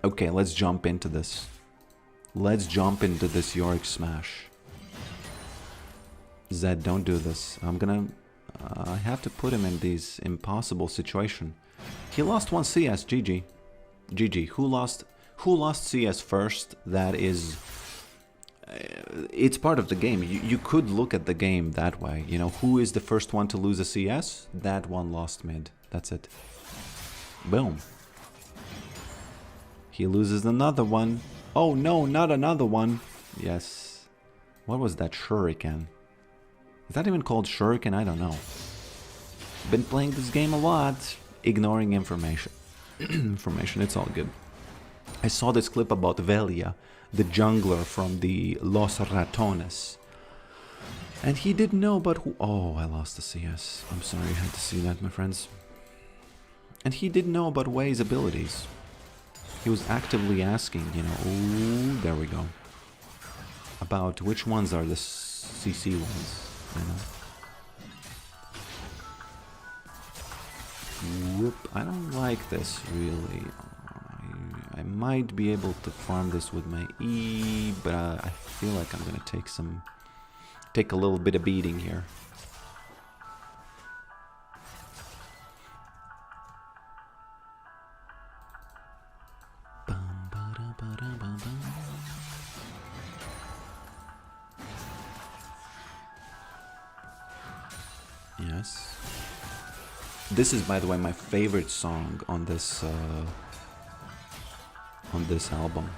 Okay, let's jump into this. Let's jump into this Yorick smash. Zed, don't do this. I'm gonna... I have to put him in these impossible situation. He lost 1 CS, GG. GG. Who lost CS first? That is... it's part of the game. You could look at the game that way. You know, who is the first one to lose a CS? That one lost mid. That's it. Boom. He loses another one. Oh no, not another one. Yes. What was that? Shuriken. Is that even called Shuriken? I don't know. Been playing this game a lot. Ignoring information. Information, it's all good. I saw this clip about Velia, the jungler from the Los Ratones. And he didn't know about who... Oh, I lost the CS. I'm sorry, I had to see that, my friends. And he didn't know about Wei's abilities. He was actively asking, you know, ooh, there we go. About which ones are the CC ones, you know. Whoop, I don't like this, really. I might be able to farm this with my E, but I feel like I'm gonna take a little bit of beating here. Yes. This is, by the way, my favorite song on this album.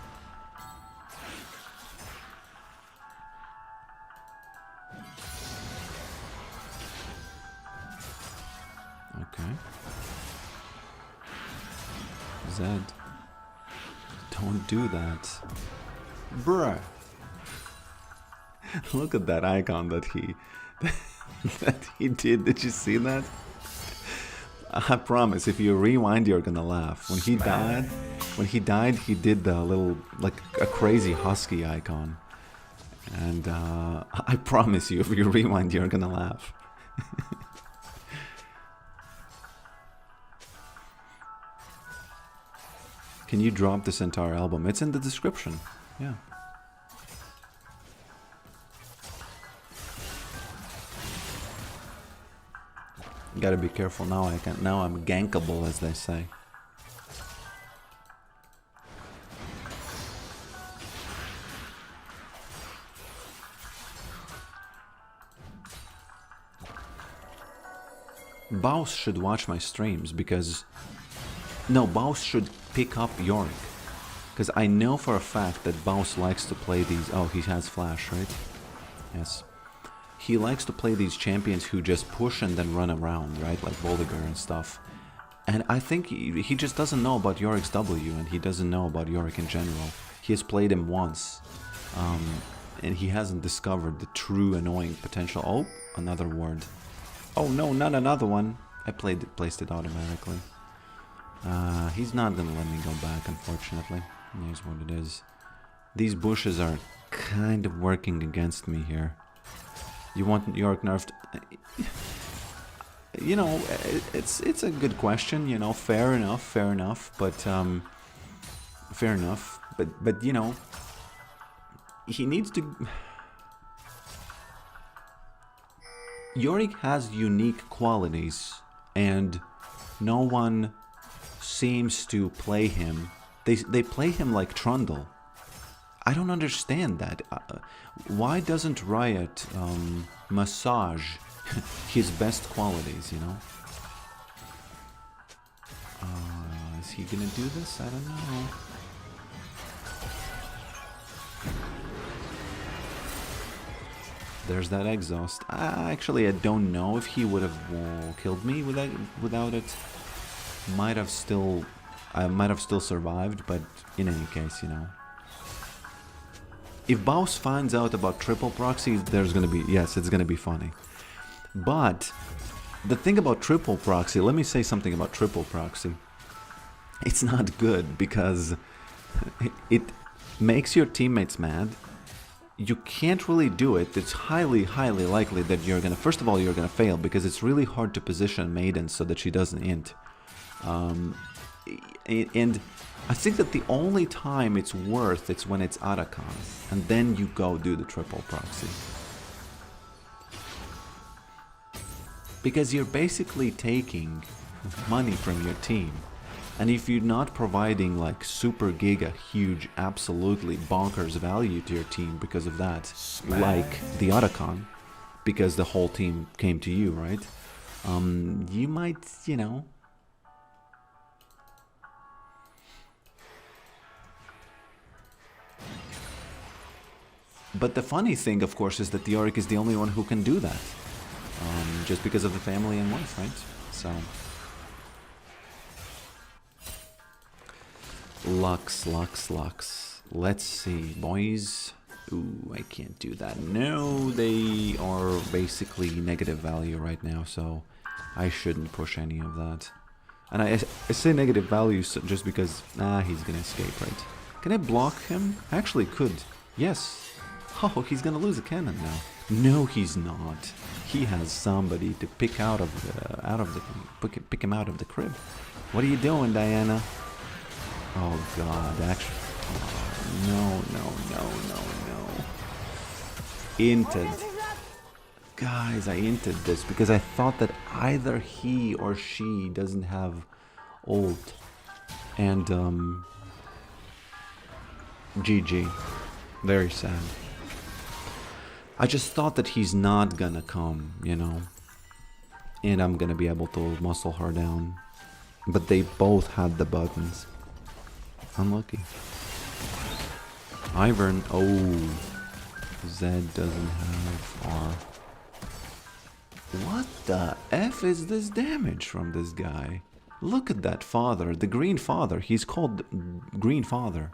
Okay. Zed, don't do that. Bruh. Look at that icon that he did. Did you see that? I promise, if you rewind, you're gonna laugh. When he died, he did the little, like a crazy husky icon. And I promise you, if you rewind, you're gonna laugh. Can you drop this entire album? It's in the description. Yeah. Gotta be careful now. Now I'm gankable, as they say. Baus should watch my streams because... No, Baus should pick up Yorick. Because I know for a fact that Baus likes to play these... Oh, he has flash, right? Yes. He likes to play these champions who just push and then run around, right? Like Voligar and stuff. And I think he just doesn't know about Yorick's W, and he doesn't know about Yorick in general. He has played him once. And he hasn't discovered the true annoying potential. Oh, another ward. Oh no, not another one. I placed it automatically. He's not gonna let me go back, unfortunately. Here's what it is. These bushes are kind of working against me here. You want Yorick nerfed? You know, it's a good question. You know, fair enough, but fair enough. But you know, he needs to. Yorick has unique qualities, and no one seems to play him. They play him like Trundle. I don't understand that. Why doesn't Riot massage his best qualities, you know? Is he gonna do this? I don't know. There's that exhaust. Actually, I don't know if he would have killed me without it. I might have still survived, but in any case, you know. If Baus finds out about triple proxy, there's gonna be... Yes, it's gonna be funny. But the thing about triple proxy, let me say something about triple proxy. It's not good because it makes your teammates mad. You can't really do it. It's highly, highly likely that you're gonna... First of all, you're gonna fail because it's really hard to position Maiden so that she doesn't int. And I think that the only time it's worth it's when it's Arakan, and then you go do the triple proxy. Because you're basically taking money from your team, and if you're not providing like super giga huge absolutely bonkers value to your team because of that, like the Arakan, because the whole team came to you, right? You might, you know. But the funny thing, of course, is that the Yorick is the only one who can do that. Just because of the family and wife, right? So... Lux. Let's see, boys. Ooh, I can't do that. No, they are basically negative value right now, so I shouldn't push any of that. And I say negative value just because, he's gonna escape, right? Can I block him? I actually could. Yes. Oh, he's gonna lose a cannon now. No, he's not. He has somebody to pick out of the pick him out of the crib. What are you doing, Diana? Oh God, actually, oh, no. Inted. Guys, I inted this because I thought that either he or she doesn't have ult. And GG. Very sad. I just thought that he's not gonna come, you know, and I'm gonna be able to muscle her down. But they both had the buttons. Unlucky. Ivern, oh, Zed doesn't have R. What the F is this damage from this guy? Look at that father, the Green Father. He's called Green Father.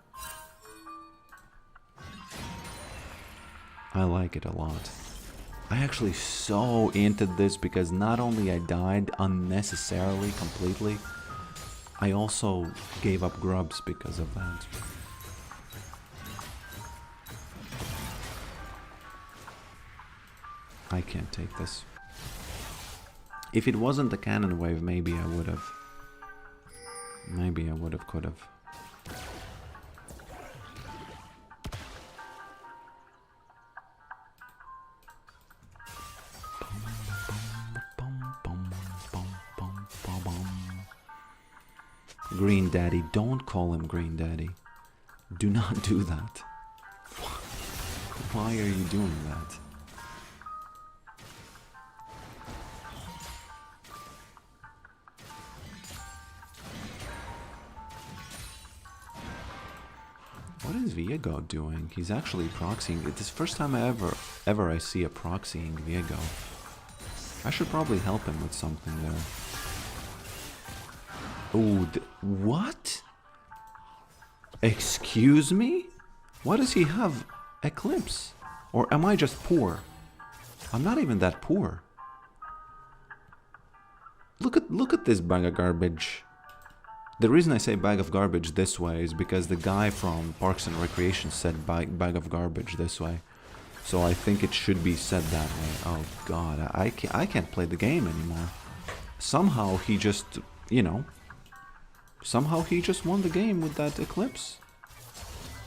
I like it a lot. I actually so into this because not only I died unnecessarily completely, I also gave up grubs because of that. I can't take this. If it wasn't the cannon wave, maybe I would have. Maybe I would have, could have. Green Daddy, don't call him Green Daddy. Do not do that. Why are you doing that? What is Viego doing? He's actually proxying. It's the first time ever I see a proxying Viego. I should probably help him with something there. Oh, what? Excuse me? Why does he have Eclipse? Or am I just poor? I'm not even that poor. Look at this bag of garbage. The reason I say bag of garbage this way is because the guy from Parks and Recreation said bag of garbage this way. So I think it should be said that way. Oh God, I can't play the game anymore. Somehow he just, you know, somehow he just won the game with that Eclipse.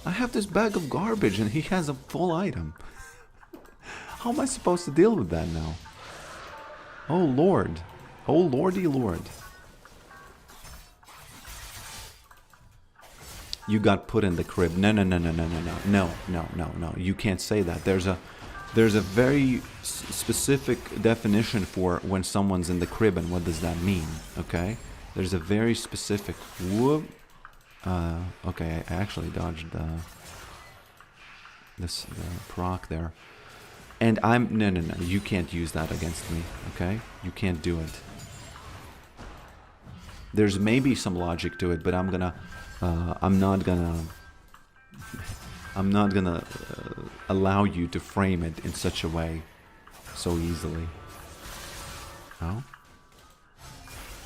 I have this bag of garbage and he has a full item. How am I supposed to deal with that now? Oh Lord. Oh Lordy Lord. You got put in the crib. No. You can't say that. There's a very specific definition for when someone's in the crib and what does that mean, okay? There's a very specific... Whoop. Okay, I actually dodged the proc there. And I'm... No. You can't use that against me, okay? You can't do it. There's maybe some logic to it, but I'm not gonna allow you to frame it in such a way so easily. Oh?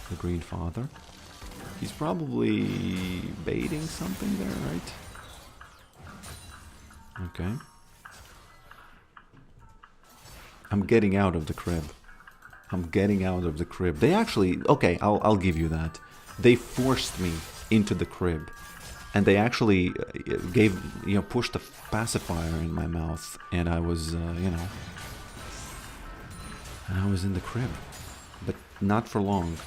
The Green Father? He's probably baiting something there, right? Okay. I'm getting out of the crib. I'm getting out of the crib. They actually... Okay, I'll give you that. They forced me into the crib. And they actually gave, pushed a pacifier in my mouth, and I was, and I was in the crib. But not for long.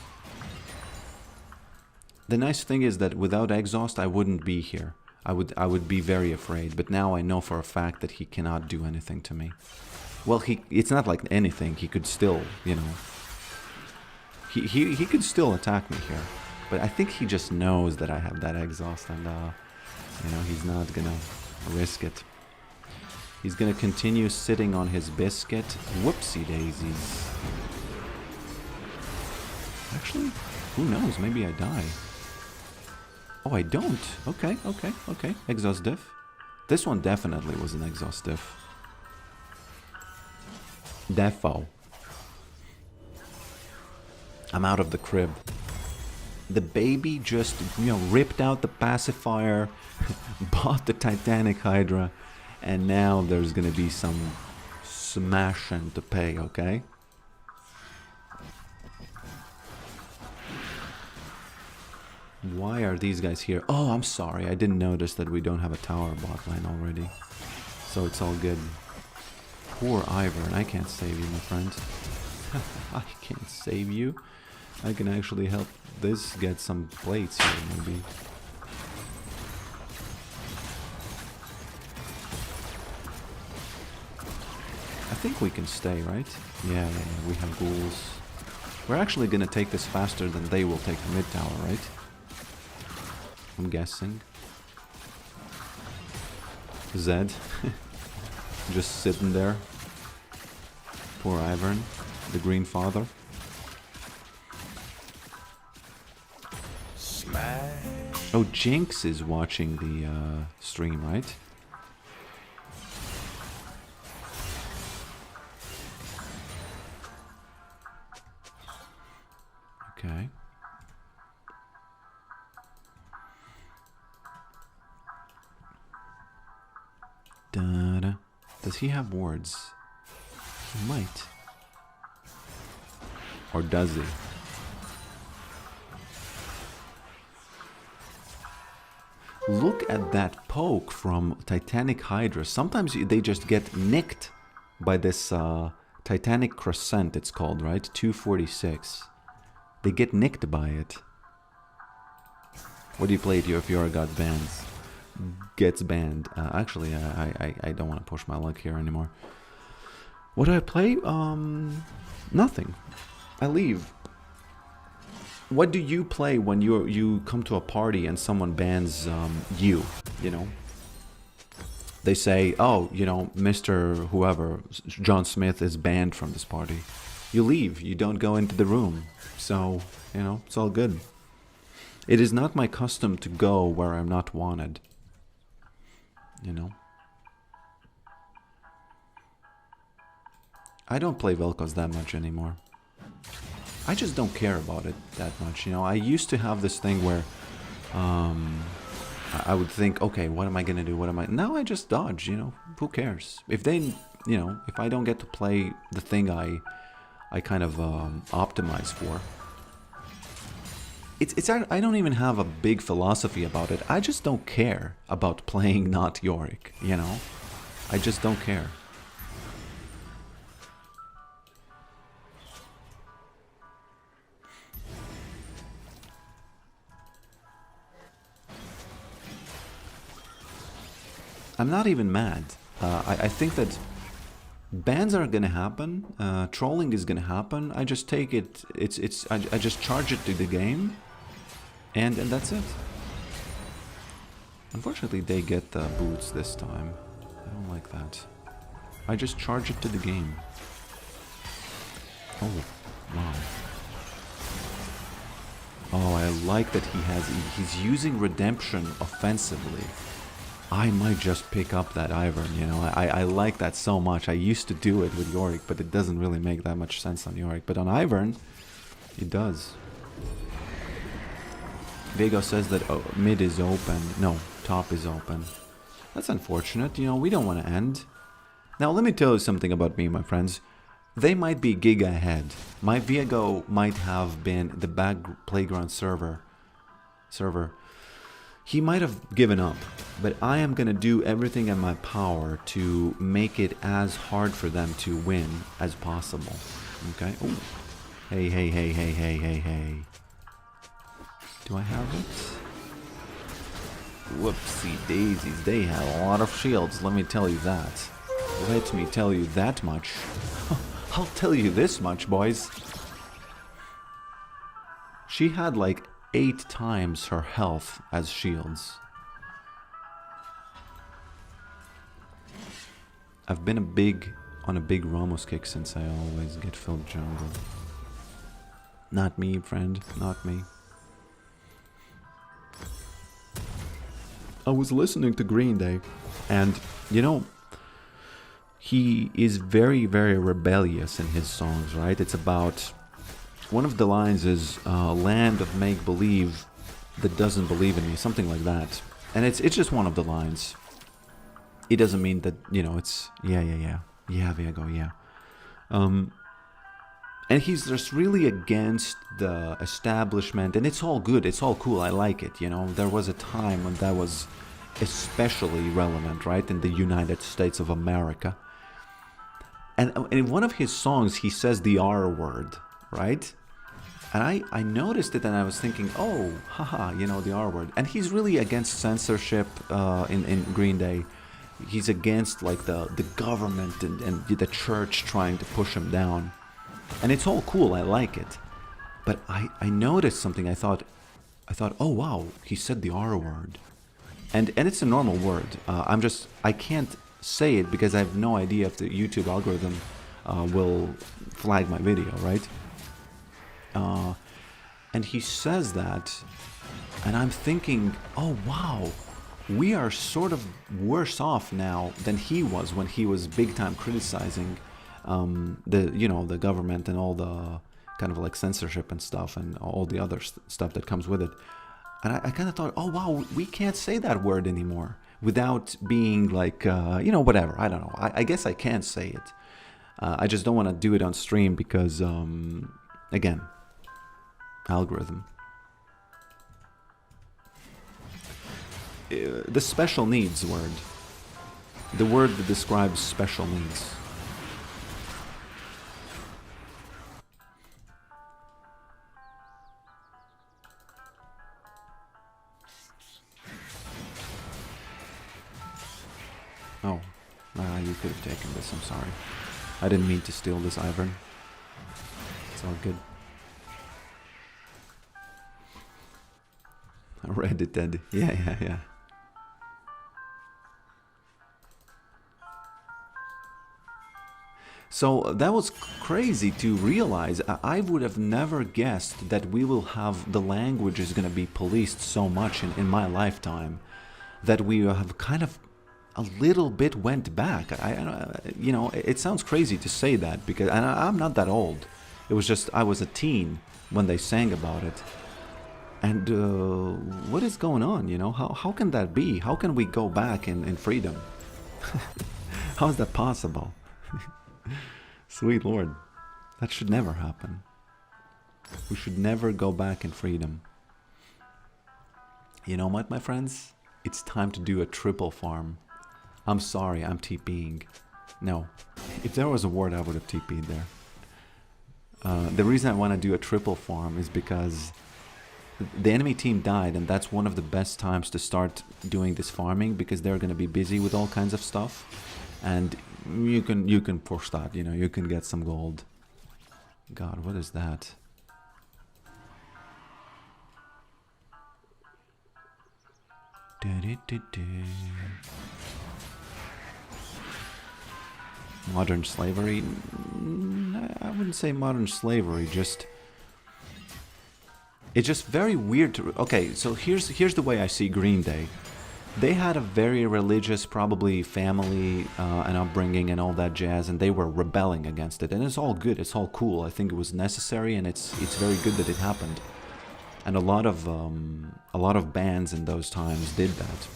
The nice thing is that without exhaust, I wouldn't be here. I would be very afraid. But now I know for a fact that he cannot do anything to me. Well, it's not like anything. He could still, he could still attack me here. But I think he just knows that I have that exhaust, and he's not gonna risk it. He's gonna continue sitting on his biscuit. Whoopsie daisies. Actually, who knows? Maybe I die. Oh, I don't. Okay. Exhaust diff. This one definitely was an exhaust diff. Defo. I'm out of the crib. The baby just, ripped out the pacifier, bought the Titanic Hydra, and now there's gonna be some smashing to pay, okay? Why are these guys here? Oh, I'm sorry. I didn't notice that we don't have a tower bot line already. So it's all good. Poor Ivern. I can't save you, my friend. I can't save you. I can actually help this get some plates here, maybe. I think we can stay, right? Yeah, we have ghouls. We're actually gonna take this faster than they will take the mid tower, right? I'm guessing. Zed. Just sitting there. Poor Ivern, the Green Father. Smash. Oh, Jinx is watching the stream, right? Okay. Da-da. Does he have wards? He might. Or does he? Look at that poke from Titanic Hydra. Sometimes they just get nicked by this Titanic Crescent, it's called, right? 246. They get nicked by it. What do you play if Yorick got banned? Gets banned. Actually, I don't want to push my luck here anymore. What do I play? Nothing. I leave. What do you play when you come to a party and someone bans you? They say, oh, Mr. Whoever, John Smith is banned from this party. You leave. You don't go into the room. So, it's all good. It is not my custom to go where I'm not wanted. I don't play Vel'Koz that much anymore. I just don't care about it that much. I used to have this thing where I would think, okay, what am I gonna do? Now I just dodge. Who cares? If they, if I don't get to play the thing I kind of optimize for. I don't even have a big philosophy about it. I just don't care about playing not Yorick, I just don't care. I'm not even mad. I think that bans are gonna happen. Trolling is gonna happen. I just take it. I just charge it to the game, and that's it. Unfortunately, they get the boots this time. I don't like that. I just charge it to the game. Oh, wow. Oh, I like that he's using redemption offensively. I might just pick up that Ivern, I like that so much. I used to do it with Yorick, but it doesn't really make that much sense on Yorick. But on Ivern, it does. Vego says that mid is open. No, top is open. That's unfortunate. We don't want to end. Now, let me tell you something about me, my friends. They might be giga ahead. My Viego might have been the back playground server. He might have given up, but I am gonna do everything in my power to make it as hard for them to win as possible. Okay? Ooh. Hey, hey, hey, hey, hey, hey, hey. Do I have it? Whoopsie daisies, they had a lot of shields, let me tell you that. Let me tell you that much. I'll tell you this much, boys. She had like 8 times her health as shields. I've been on a big Ramos kick since I always get filled jungle. Not me, friend, not me. I was listening to Green Day, and you know, he is very, very rebellious in his songs, right? It's about, one of the lines is, land of make-believe that doesn't believe in me, something like that. And it's just one of the lines. It doesn't mean that, you know, it's, yeah, Viego, yeah. And he's just really against the establishment, and it's all good, it's all cool, I like it, you know. There was a time when that was especially relevant, right, in the United States of America. And in one of his songs, he says the R word, right? And I noticed it and I was thinking, oh, haha, you know, the R word. And he's really against censorship in Green Day. He's against, like, the government and the church trying to push him down. And it's all cool, I like it. But I noticed something, I thought, oh wow, he said the R word. And it's a normal word. I can't say it because I have no idea if the YouTube algorithm will flag my video, right? And he says that, and I'm thinking, oh wow, we are sort of worse off now than he was when he was big time criticizing the government and all the kind of like censorship and stuff and all the other stuff that comes with it. And I kind of thought, oh wow, we can't say that word anymore without being like, whatever. I don't know. I guess I can say it. I just don't want to do it on stream because, again, algorithm. The special needs word. The word that describes special needs. Oh, you could have taken this, I'm sorry. I didn't mean to steal this, Ivern. It's all good. I read it, Ed. Yeah. So that was crazy to realize. I would have never guessed that we will have the language is going to be policed so much in my lifetime. That we have kind of a little bit went back. It sounds crazy to say that because I'm not that old. It was just I was a teen when they sang about it. And what is going on? You know, how can that be? How can we go back in freedom? How is that possible? Sweet Lord, that should never happen. We should never go back in freedom. You know what, my friends? It's time to do a triple farm. I'm sorry, I'm TPing. No, if there was a word, I would have TP'd there. The reason I want to do a triple farm is because the enemy team died, and that's one of the best times to start doing this farming because they're going to be busy with all kinds of stuff, and you can push that. You know, you can get some gold. God, what is that? Modern slavery? I wouldn't say modern slavery, just... It's just very weird to... Okay, so here's the way I see Green Day. They had a very religious, probably, family and upbringing and all that jazz, and they were rebelling against it. And it's all good, it's all cool. I think it was necessary, and it's very good that it happened. And a lot of bands in those times did that.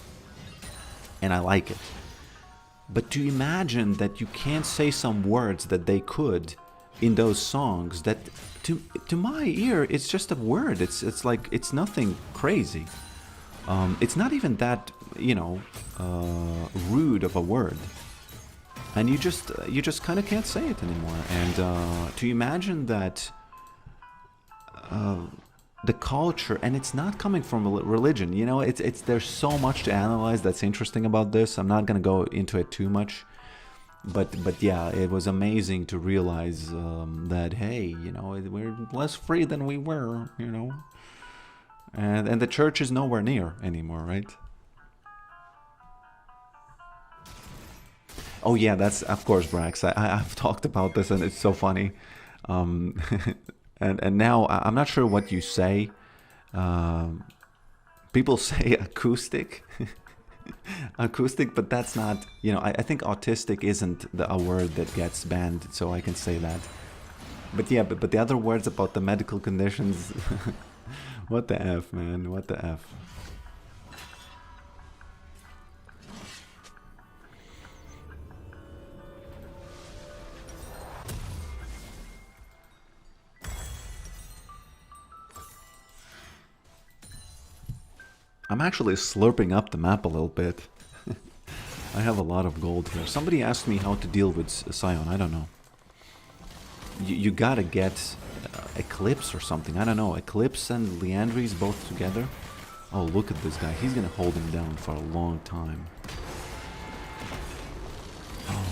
And I like it. But to imagine that you can't say some words that they could in those songs, that to my ear it's just a word. It's like it's nothing crazy. It's not even that, you know, rude of a word. And you just kind of can't say it anymore. And to imagine that the culture, and it's not coming from religion, you know, it's there's so much to analyze that's interesting about this. I'm not gonna go into it too much, but yeah, it was amazing to realize that, hey, you know, we're less free than we were, you know, and the church is nowhere near anymore, right? Oh yeah, that's of course, Brax. I've talked about this, and it's so funny. Um, and now I'm not sure what you say. Um, People say acoustic, acoustic, but that's not. You know, I think autistic isn't a word that gets banned, so I can say that. But yeah, but the other words about the medical conditions. What the f, man? What the f? I'm actually slurping up the map a little bit. I have a lot of gold here. Somebody asked me how to deal with Scion. I don't know. You gotta get Eclipse or something. I don't know. Eclipse and Leandries both together. Oh, look at this guy. He's gonna hold him down for a long time. Oh,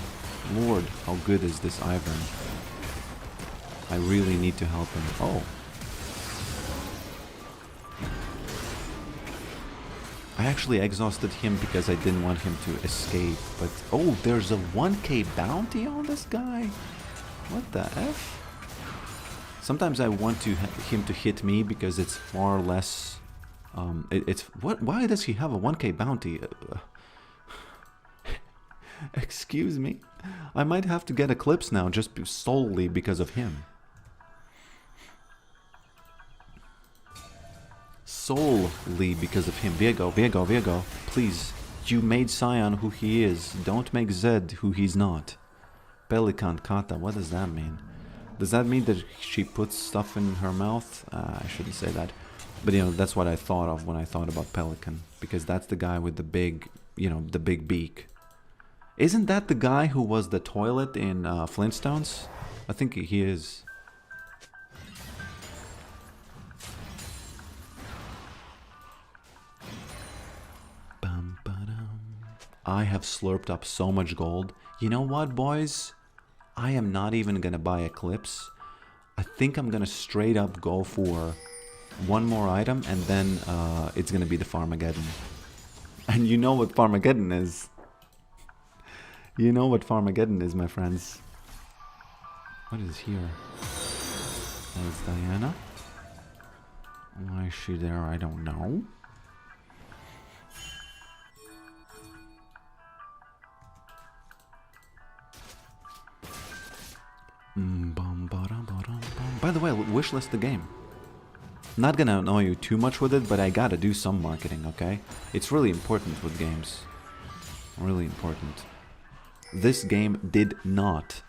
Lord, how good is this Ivern? I really need to help him. Oh. I actually exhausted him because I didn't want him to escape, but... Oh, there's a 1k bounty on this guy? What the F? Sometimes I want him to hit me because it's far less... Why does he have a 1k bounty? Excuse me? I might have to get Eclipse now just solely because of him. Solely because of him. Viego, Viego, Viego, please. You made Scion who he is. Don't make Zed who he's not. Pelican Kata, what does that mean? Does that mean that she puts stuff in her mouth? I shouldn't say that. But you know, that's what I thought of when I thought about Pelican. Because that's the guy with the big, you know, the big beak. Isn't that the guy who was the toilet in Flintstones? I think he is. I have slurped up so much gold. You know what, boys? I am not even gonna buy Eclipse. I think I'm gonna straight up go for one more item, and then it's gonna be the Farmageddon. And you know what Farmageddon is. You know what Farmageddon is, my friends. What is here? That's Diana. Why is she there? I don't know. By the way, wishlist the game. Not gonna annoy you too much with it, but I gotta do some marketing, okay? It's really important with games. Really important. This game did not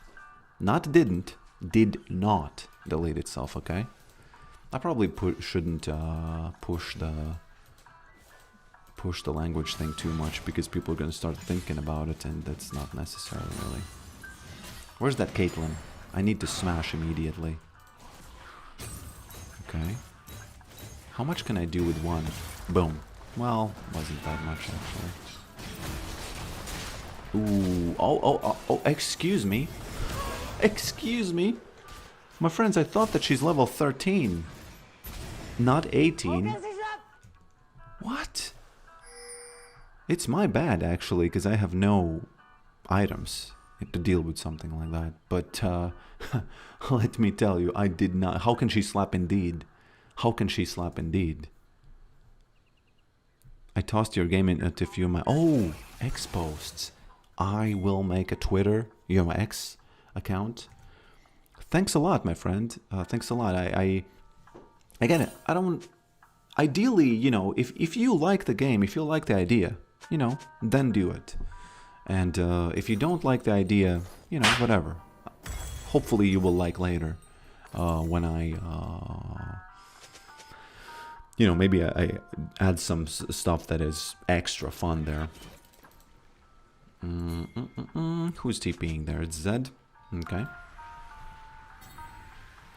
did not delete itself, okay? I probably shouldn't push the language thing too much, because people are gonna start thinking about it, and that's not necessary, really. Where's that Caitlyn? I need to smash immediately. Okay. How much can I do with one? Boom. Well, wasn't that much, actually. Ooh. Oh, excuse me. Excuse me. My friends, I thought that she's level 13. Not 18. What? It's my bad, actually, because I have no items to deal with something like that. But let me tell you, I did not. How can she slap indeed? How can she slap indeed? I tossed your game into a few of my... Oh, X posts. I will make a Twitter, you know, X account. Thanks a lot, my friend. Thanks a lot. I get it. I don't... Ideally, you know, if you like the game, if you like the idea, you know, then do it. And if you don't like the idea, you know, whatever. Hopefully you will like later when I You know, maybe I add some stuff that is extra fun there. Who's TPing there? It's Zed. Okay.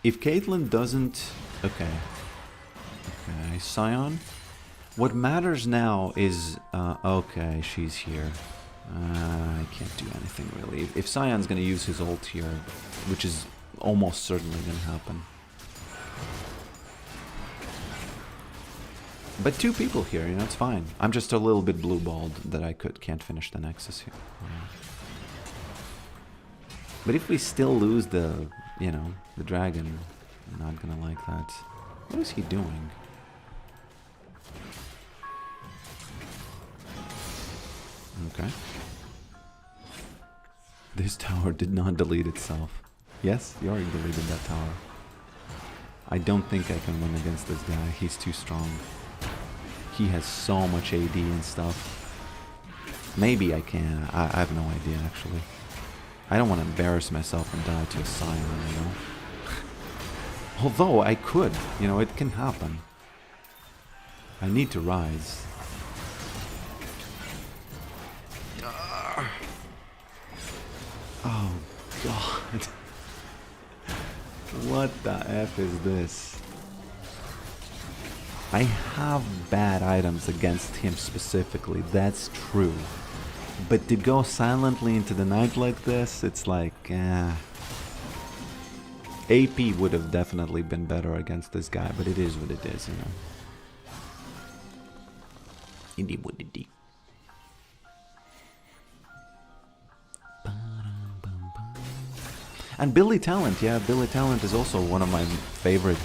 If Caitlyn doesn't... Okay. Okay, Scion. What matters now is... okay, she's here. I can't do anything really. If Scion's gonna use his ult here, which is almost certainly gonna happen. But 2 people here, you know, it's fine. I'm just a little bit blue-balled that I can't finish the Nexus here. Yeah. But if we still lose the, you know, the dragon, I'm not gonna like that. What is he doing? Okay. This tower did not delete itself. Yes, Yorick deleted that tower. I don't think I can win against this guy. He's too strong. He has so much AD and stuff. Maybe I can. I have no idea, actually. I don't want to embarrass myself and die to a Scion, you know? Although I could. You know, it can happen. I need to rise. Oh, God. What the F is this? I have bad items against him specifically, that's true. But to go silently into the night like this, it's like, AP would have definitely been better against this guy, but it is what it is, you know. Indeed, what it is. And Billy Talent, yeah, Billy Talent is also one of my favorite,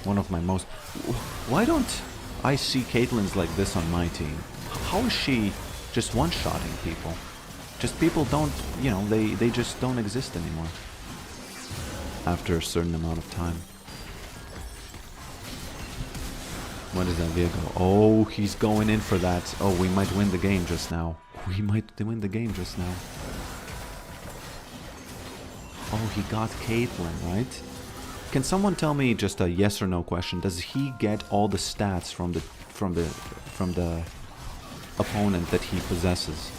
one of my most... Why don't I see Caitlyn's like this on my team? How is she just one-shotting people? Just people don't, you know, they just don't exist anymore. After a certain amount of time. What is that vehicle? Oh, he's going in for that. Oh, we might win the game just now. We might win the game just now. Oh, he got Caitlyn, right? Can someone tell me just a yes or no question? Does he get all the stats from the opponent that he possesses?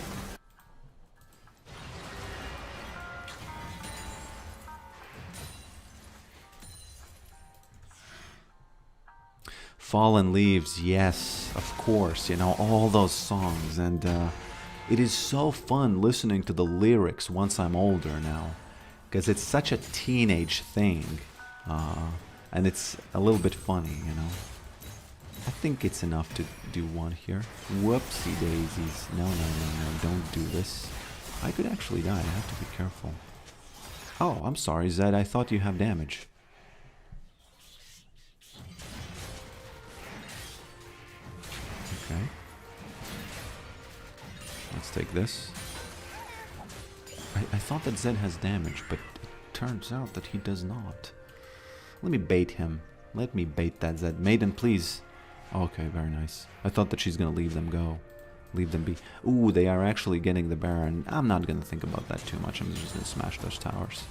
Fallen Leaves, yes, of course, you know, all those songs, and it is so fun listening to the lyrics once I'm older now, because it's such a teenage thing, and it's a little bit funny, you know. I think it's enough to do one here. Whoopsie daisies. No, no, no, no, don't do this. I could actually die, I have to be careful. Oh, I'm sorry, Zed, I thought you have damage. Okay. Let's take this. I thought that Zed has damage, but it turns out that he does not. Let me bait him. Let me bait that Zed. Maiden, please. Okay, very nice. I thought that she's gonna leave them go. Leave them be. Ooh, they are actually getting the Baron. I'm not gonna think about that too much. I'm just gonna smash those towers.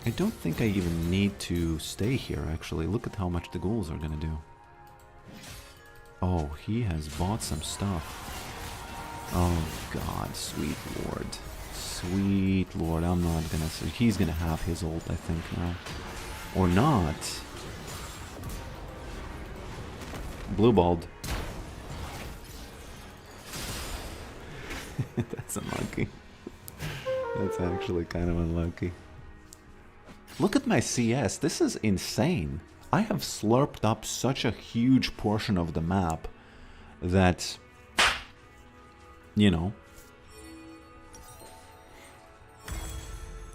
I don't think I even need to stay here, actually. Look at how much the ghouls are gonna do. Oh, he has bought some stuff. Oh God, sweet lord. Sweet lord, I'm not gonna say. He's gonna have his ult, I think, now. Or not. Blue balled. That's unlucky. That's actually kind of unlucky. Look at my CS, this is insane. I have slurped up such a huge portion of the map that, you know,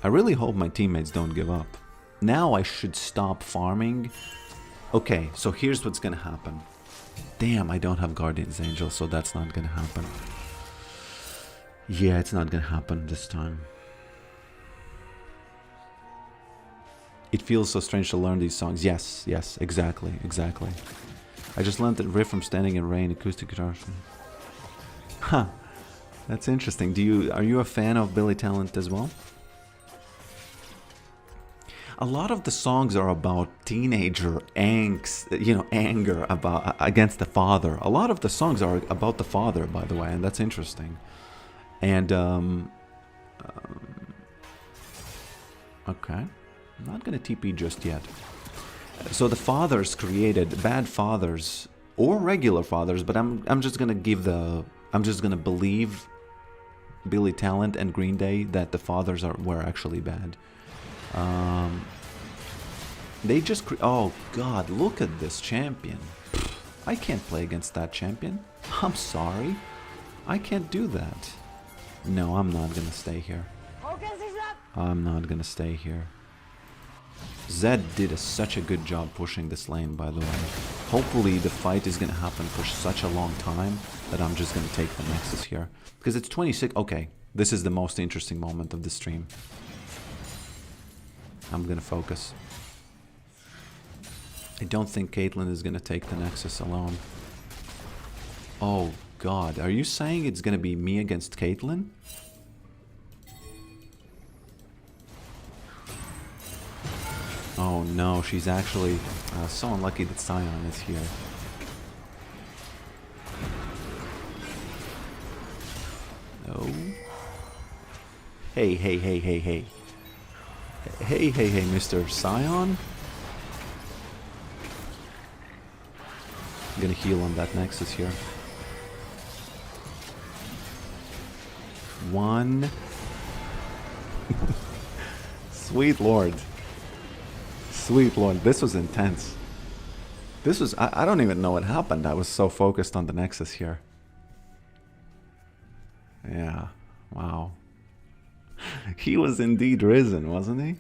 I really hope my teammates don't give up. Now I should stop farming. Okay, so here's what's gonna happen. Damn, I don't have Guardian's Angel, so that's not gonna happen. Yeah, it's not gonna happen this time. It feels so strange to learn these songs. Yes, yes, exactly, exactly. I just learned that riff from Standing in Rain, acoustic guitar. Huh, that's interesting. Are you a fan of Billy Talent as well? A lot of the songs are about teenager angst, anger about against the father. A lot of the songs are about the father, by the way, and that's interesting. And okay, I'm not gonna TP just yet. So the fathers created bad fathers or regular fathers, but I'm just gonna believe Billy Talent and Green Day that the fathers were actually bad. They just oh god, look at this champion. I can't play against that champion. I'm sorry, I can't do that. No, I'm not gonna stay here. I'm not gonna stay here. Zed did such a good job pushing this lane, by the way. Hopefully the fight is gonna happen for such a long time that I'm just gonna take the Nexus here. Because it's 26... Okay, this is the most interesting moment of the stream. I'm gonna focus. I don't think Caitlyn is gonna take the Nexus alone. Oh god, are you saying it's gonna be me against Caitlyn? Oh no, she's actually so unlucky that Sion is here. Oh. Hey, hey, hey, hey, hey. Hey, hey, hey, Mr. Sion. I'm gonna heal on that Nexus here. One. Sweet Lord. Sweet Lord, this was intense. This was... I don't even know what happened. I was so focused on the Nexus here. Yeah, wow. He was indeed risen, wasn't he?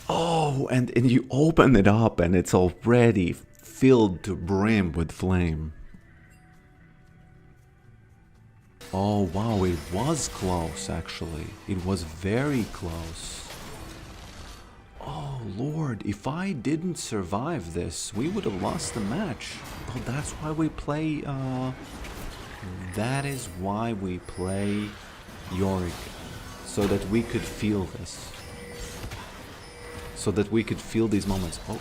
Oh, and you open it up and it's already filled to brim with flame. Oh, wow, it was close, actually. It was very close. Oh, Lord, if I didn't survive this, we would have lost the match. Oh, that's why we play, that is why we play Yorick. So that we could feel this. So that we could feel these moments. Oh.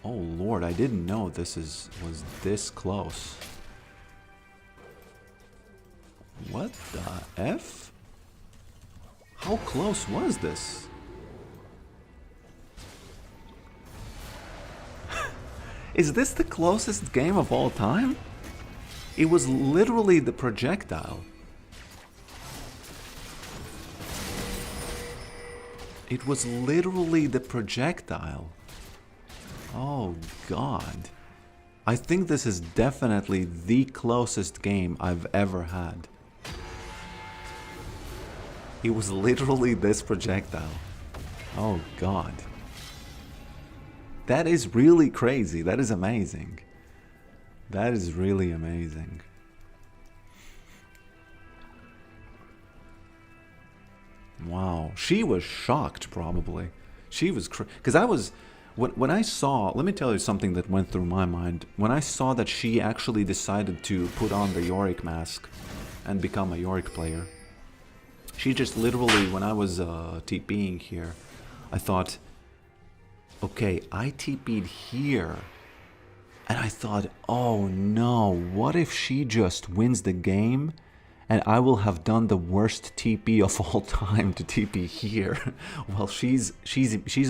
Oh, Lord, I didn't know this was this close. What the F? How close was this? Is this the closest game of all time? It was literally the projectile. It was literally the projectile. Oh god. I think this is definitely the closest game I've ever had. It was literally this projectile. Oh god. That is really crazy. That is amazing. That is really amazing. Wow. She was shocked, probably. She was... Because I was... When I saw... Let me tell you something that went through my mind. When I saw that she actually decided to put on the Yorick mask and become a Yorick player, she just literally, when I was TPing here, I thought, okay, I TP'd here. And I thought, oh no, what if she just wins the game and I will have done the worst TP of all time to TP here? Well, she's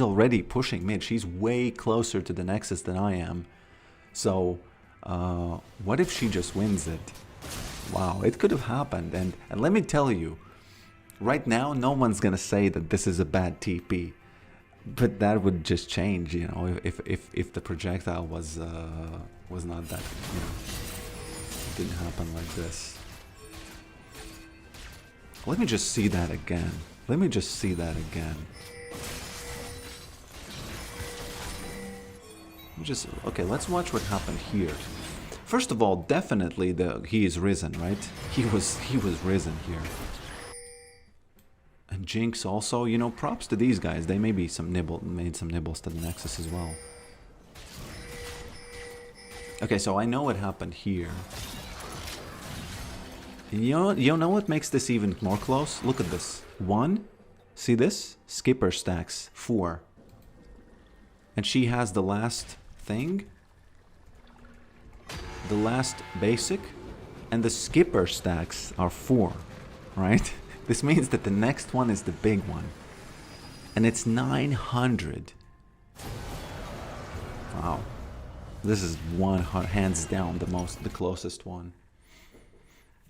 already pushing mid. She's way closer to the Nexus than I am. So, what if she just wins it? Wow, it could have happened. And let me tell you, right now, no one's gonna say that this is a bad TP, but that would just change, you know, if the projectile was not that, you know, it didn't happen like this. Let me just see that again. Let me just see that again. Okay, let's watch what happened here. First of all, definitely he is risen, right? He was risen here. And Jinx also, you know, props to these guys. They made some nibbles to the Nexus as well. Okay, so I know what happened here. You know what makes this even more close? Look at this. 1, see this? Skipper stacks 4. And she has the last thing, the last basic, and the skipper stacks are 4, right? This means that the next one is the big one. And it's 900. Wow. This is hands down the closest one.